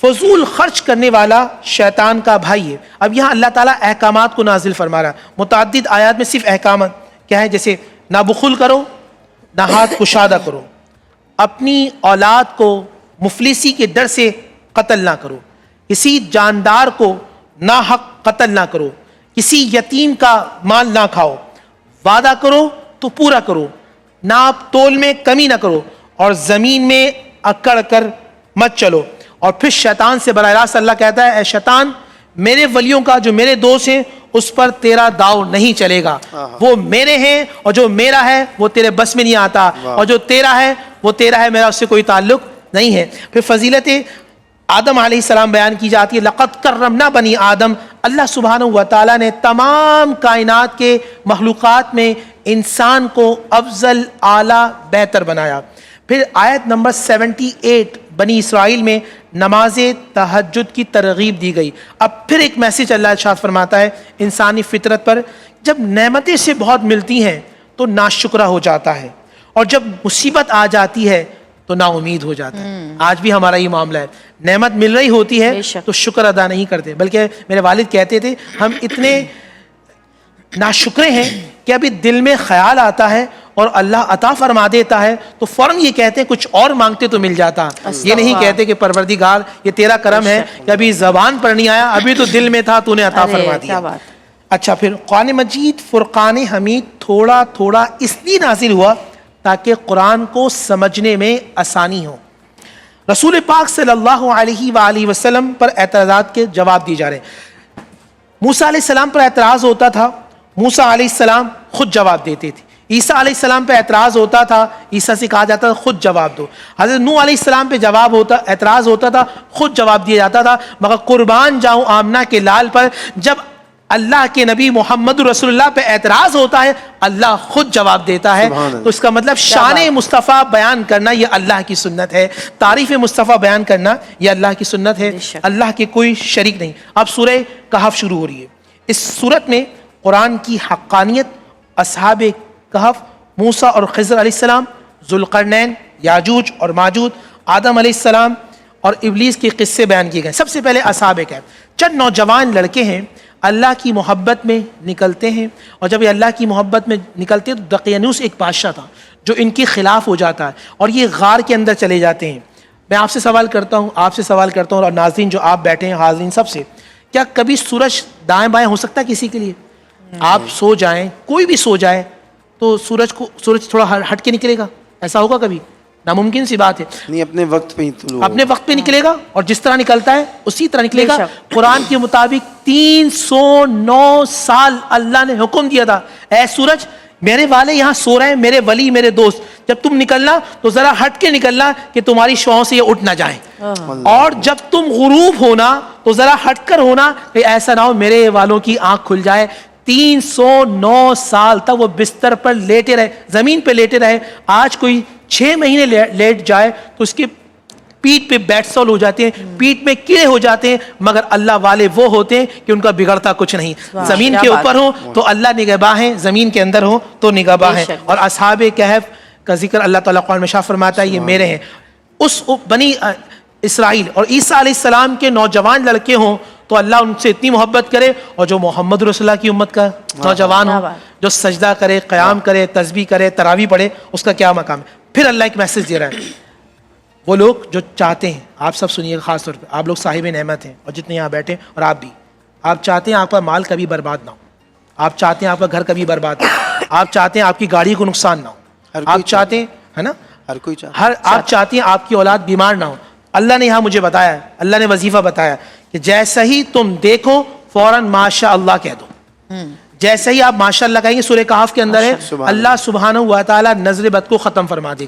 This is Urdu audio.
فضول خرچ کرنے والا شیطان کا بھائی ہے. اب یہاں اللہ تعالیٰ احکامات کو نازل فرما رہا ہے. متعدد آیات میں صرف احکامات کیا ہے، جیسے نہ بخل کرو، نہ ہاتھ کشادہ کرو، اپنی اولاد کو مفلسی کے ڈر سے قتل نہ کرو، کسی جاندار کو ناحق قتل نہ کرو، کسی یتیم کا مال نہ کھاؤ، وعدہ کرو تو پورا کرو، ناپ تول میں کمی نہ کرو، اور زمین میں اکڑ کر مت چلو. اور پھر شیطان سے براہ راست اللہ کہتا ہے اے شیطان، میرے ولیوں کا جو میرے دوست ہیں اس پر تیرا داؤ نہیں چلے گا. وہ میرے ہیں اور جو میرا ہے وہ تیرے بس میں نہیں آتا، اور جو تیرا ہے وہ تیرا ہے، میرا اس سے کوئی تعلق نہیں ہے. پھر فضیلت آدم علیہ السلام بیان کی جاتی ہے. لقد کرمنا بنی آدم. اللہ سبحانہ و تعالیٰ نے تمام کائنات کے مخلوقات میں انسان کو افضل، اعلیٰ، بہتر بنایا. پھر آیت نمبر 78 بنی اسرائیل میں نماز تہجد کی ترغیب دی گئی. اب پھر ایک میسج اللہ ارشاد فرماتا ہے انسانی فطرت پر. جب نعمتیں سے بہت ملتی ہیں تو ناشکرہ ہو جاتا ہے، اور جب مصیبت آ جاتی ہے تو نا امید ہو جاتا ہے. آج بھی ہمارا یہ معاملہ ہے، نعمت مل رہی ہوتی ہے تو شکر ادا نہیں کرتے، بلکہ میرے والد کہتے تھے ہم اتنے ناشکرے ہیں کہ ابھی دل میں خیال آتا ہے اور اللہ عطا فرما دیتا ہے تو فوراً یہ کہتے ہیں کچھ اور مانگتے تو مل جاتا. یہ نہیں کہتے کہ پروردگار یہ تیرا کرم ہے کہ ابھی زبان پر نہیں آیا، ابھی تو دل میں تھا تو نے عطا فرما دیا. اچھا، پھر قرآن مجید فرقان حمید تھوڑا تھوڑا اس لیے نازل ہوا تاکہ قرآن کو سمجھنے میں آسانی ہو. رسول پاک صلی اللہ علیہ وآلہ وسلم پر اعتراضات کے جواب دی جا رہے ہیں. موسیٰ علیہ السلام پر اعتراض ہوتا تھا، موسیٰ علیہ السلام خود جواب دیتے تھے. عیسیٰ علیہ السلام پہ اعتراض ہوتا تھا، عیسیٰ سے کہا جاتا تھا خود جواب دو. حضرت نوح علیہ السلام پہ اعتراض ہوتا تھا، خود جواب دیا جاتا تھا. مگر قربان جاؤں آمنہ کے لال پر جب اللہ کے نبی محمد رسول اللہ پہ اعتراض ہوتا ہے اللہ خود جواب دیتا ہے. تو اس کا مطلب شان مصطفیٰ بیان کرنا یہ اللہ کی سنت ہے، تعریف مصطفیٰ بیان کرنا یہ اللہ کی سنت ہے، اللہ کے کوئی شریک نہیں. اب سورہ کہف شروع ہو رہی ہے. اس سورت میں قرآن کی حقانیت، اصحاب کہف، موسیٰ اور خضر علیہ السلام، ذوالقرنین، یاجوج اور ماجوج، آدم علیہ السلام اور ابلیس کے قصے بیان کیے گئے. سب سے پہلے اصحاب کہف. چند نوجوان لڑکے ہیں، اللہ کی محبت میں نکلتے ہیں، اور جب یہ اللہ کی محبت میں نکلتے ہیں تو دقیانوس ایک بادشاہ تھا جو ان کے خلاف ہو جاتا ہے اور یہ غار کے اندر چلے جاتے ہیں. میں آپ سے سوال کرتا ہوں، آپ سے سوال کرتا ہوں، اور ناظرین جو آپ بیٹھے ہیں، حاضرین سب سے، کیا کبھی سورج دائیں بائیں ہو سکتا ہے کسی کے لیے؟ آپ سو جائیں، کوئی بھی سو جائے تو سورج تھوڑا ہٹ کے نکلے گا؟ ایسا ہوگا کبھی؟ ناممکن سی بات ہے. نہیں، اپنے وقت پہ ہی طلوع، اپنے وقت پہ نکلے گا، اور جس طرح نکلتا ہے اسی طرح نکلے گا. قرآن کے مطابق 309 سال اللہ نے حکم دیا تھا اے سورج میرے والے یہاں سو رہے ہیں، میرے ولی، میرے دوست، جب تم نکلنا تو ذرا ہٹ کے نکلنا کہ تمہاری شعاؤں سے یہ اٹھ نہ جائیں، اور جب تم غروب ہونا تو ذرا ہٹ کر ہونا کہ ایسا نہ ہو میرے والوں کی آنکھ کھل جائے. 309 سال تک وہ بستر پر لیٹے رہے، زمین پہ لیٹے رہے. آج کوئی 6 مہینے لیٹ جائے تو اس کی پیٹ پہ بیٹ سول ہو جاتے ہیں، پیٹ میں کیڑے ہو جاتے ہیں، مگر اللہ والے وہ ہوتے ہیں کہ ان کا بگڑتا کچھ نہیں. زمین کے اوپر ہو تو اللہ نگہباں ہیں، زمین کے اندر ہو تو نگہباں ہیں. اور اصحاب کہف کا ذکر اللہ تعالیٰ قرآن میں شاہ فرماتا ہے یہ میرے ہیں. اس بنی اسرائیل اور عیسیٰ علیہ السلام کے نوجوان لڑکے ہوں تو اللہ ان سے اتنی محبت کرے، اور جو محمد رسول اللہ کی امت کا نوجوان ہو جو سجدہ کرے، قیام کرے، تسبیح کرے، تراویح پڑھے، اس کا کیا مقام ہے. پھر اللہ ایک میسج دے رہا ہے، وہ لوگ جو چاہتے ہیں، آپ سب سنیے گا، خاص طور پہ آپ لوگ صاحب نعمت ہیں اور جتنے یہاں بیٹھے اور آپ بھی، آپ چاہتے ہیں آپ کا مال کبھی برباد نہ ہو، آپ چاہتے ہیں آپ کا گھر کبھی برباد نہ ہو، آپ چاہتے ہیں آپ کی گاڑی کو نقصان نہ ہو، آپ چاہتے ہیں، ہے نا، آپ چاہتے ہیں آپ کی اولاد بیمار نہ ہو. اللہ نے یہاں مجھے بتایا ہے، اللہ نے وظیفہ بتایا کہ جیسا ہی تم دیکھو فوراً ماشاء اللہ کہہ دو. جیسے ہی آپ ماشاء اللہ کہیں گے، سورہ کہف کے اندر ہے اللہ سبحانہ و تعالیٰ نظر بد کو ختم فرما دے گا.